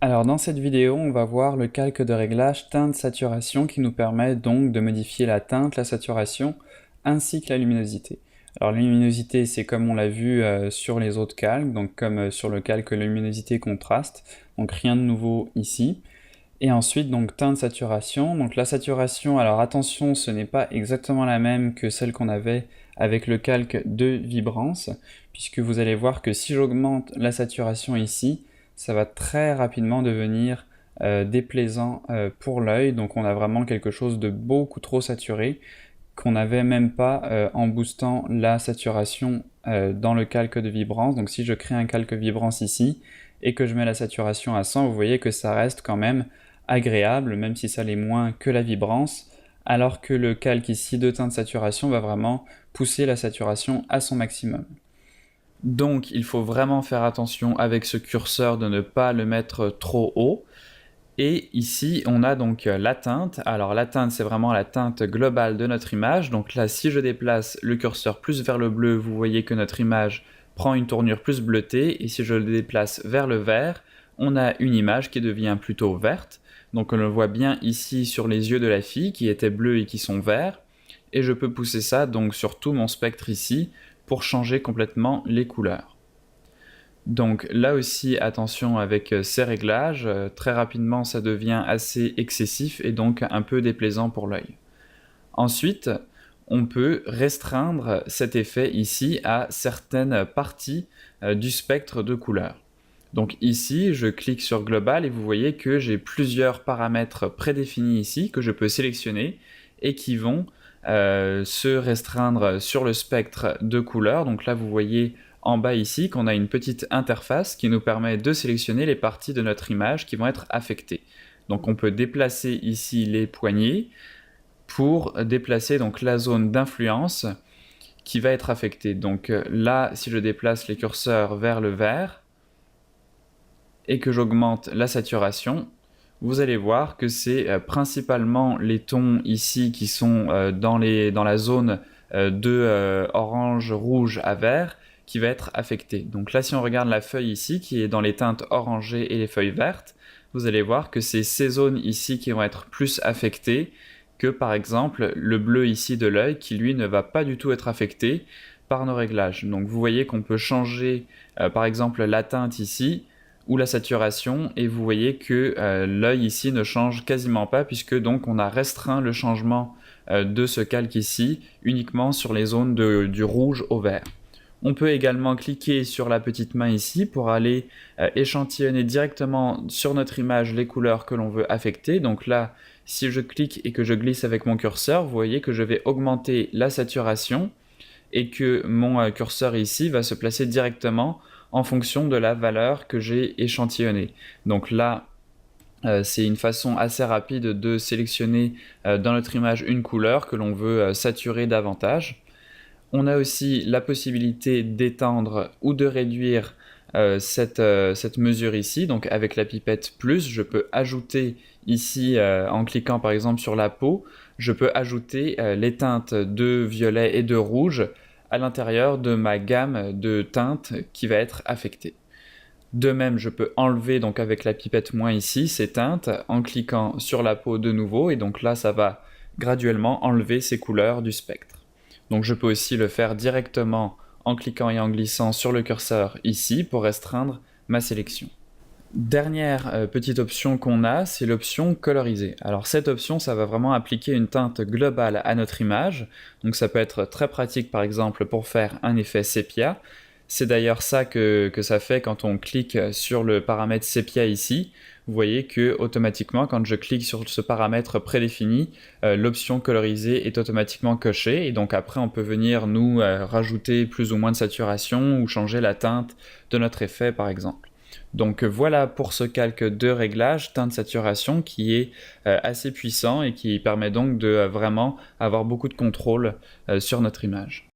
Alors dans cette vidéo, on va voir le calque de réglage teinte-saturation qui nous permet donc de modifier la teinte, la saturation ainsi que la luminosité. Alors la luminosité, c'est comme on l'a vu sur les autres calques, donc comme sur le calque luminosité contraste, donc rien de nouveau ici. Et ensuite donc teinte-saturation, donc la saturation, alors attention, ce n'est pas exactement la même que celle qu'on avait avec le calque de vibrance, puisque vous allez voir que si j'augmente la saturation ici, ça va très rapidement devenir déplaisant pour l'œil, donc on a vraiment quelque chose de beaucoup trop saturé, qu'on n'avait même pas en boostant la saturation dans le calque de vibrance. Donc si je crée un calque vibrance ici, et que je mets la saturation à 100, vous voyez que ça reste quand même agréable, même si ça l'est moins que la vibrance, alors que le calque ici de teinte saturation va vraiment pousser la saturation à son maximum. Donc il faut vraiment faire attention avec ce curseur de ne pas le mettre trop haut. Et ici, on a donc la teinte. Alors la teinte, c'est vraiment la teinte globale de notre image. Donc là, si je déplace le curseur plus vers le bleu, vous voyez que notre image prend une tournure plus bleutée. Et si je le déplace vers le vert, on a une image qui devient plutôt verte. Donc on le voit bien ici sur les yeux de la fille qui étaient bleus et qui sont verts. Et je peux pousser ça donc sur tout mon spectre ici pour changer complètement les couleurs. Donc là aussi, attention avec ces réglages, très rapidement ça devient assez excessif et donc un peu déplaisant pour l'œil. Ensuite, on peut restreindre cet effet ici à certaines parties du spectre de couleurs. Donc ici, je clique sur Global et vous voyez que j'ai plusieurs paramètres prédéfinis ici que je peux sélectionner et qui vont se restreindre sur le spectre de couleurs. Donc là, vous voyez en bas ici qu'on a une petite interface qui nous permet de sélectionner les parties de notre image qui vont être affectées. Donc on peut déplacer ici les poignées pour déplacer donc la zone d'influence qui va être affectée. Donc là, si je déplace les curseurs vers le vert et que j'augmente la saturation, vous allez voir que c'est principalement les tons ici qui sont dans la zone de orange, rouge à vert qui va être affecté. Donc là, si on regarde la feuille ici, qui est dans les teintes orangées et les feuilles vertes, vous allez voir que c'est ces zones ici qui vont être plus affectées que par exemple le bleu ici de l'œil qui lui ne va pas du tout être affecté par nos réglages. Donc vous voyez qu'on peut changer par exemple la teinte ici ou la saturation et vous voyez que l'œil ici ne change quasiment pas puisque donc on a restreint le changement de ce calque ici uniquement sur les zones du rouge au vert. On peut également cliquer sur la petite main ici pour aller échantillonner directement sur notre image les couleurs que l'on veut affecter. Donc là, si je clique et que je glisse avec mon curseur, vous voyez que je vais augmenter la saturation et que mon curseur ici va se placer directement en fonction de la valeur que j'ai échantillonnée. Donc là, c'est une façon assez rapide de sélectionner dans notre image une couleur que l'on veut saturer davantage. On a aussi la possibilité d'étendre ou de réduire cette mesure ici. Donc avec la pipette plus, je peux ajouter ici, en cliquant par exemple sur la peau, je peux ajouter les teintes de violet et de rouge à l'intérieur de ma gamme de teintes qui va être affectée. De même, je peux enlever donc avec la pipette moins ici ces teintes en cliquant sur la peau de nouveau et donc là ça va graduellement enlever ces couleurs du spectre. Donc je peux aussi le faire directement en cliquant et en glissant sur le curseur ici pour restreindre ma sélection. Dernière petite option qu'on a, c'est l'option coloriser. Alors cette option, ça va vraiment appliquer une teinte globale à notre image. Donc ça peut être très pratique par exemple pour faire un effet sépia. C'est d'ailleurs ça que ça fait quand on clique sur le paramètre sépia ici. Vous voyez que automatiquement, quand je clique sur ce paramètre prédéfini, l'option coloriser est automatiquement cochée. Et donc après, on peut venir nous rajouter plus ou moins de saturation ou changer la teinte de notre effet par exemple. Donc voilà pour ce calque de réglage teinte saturation qui est assez puissant et qui permet donc de vraiment avoir beaucoup de contrôle sur notre image.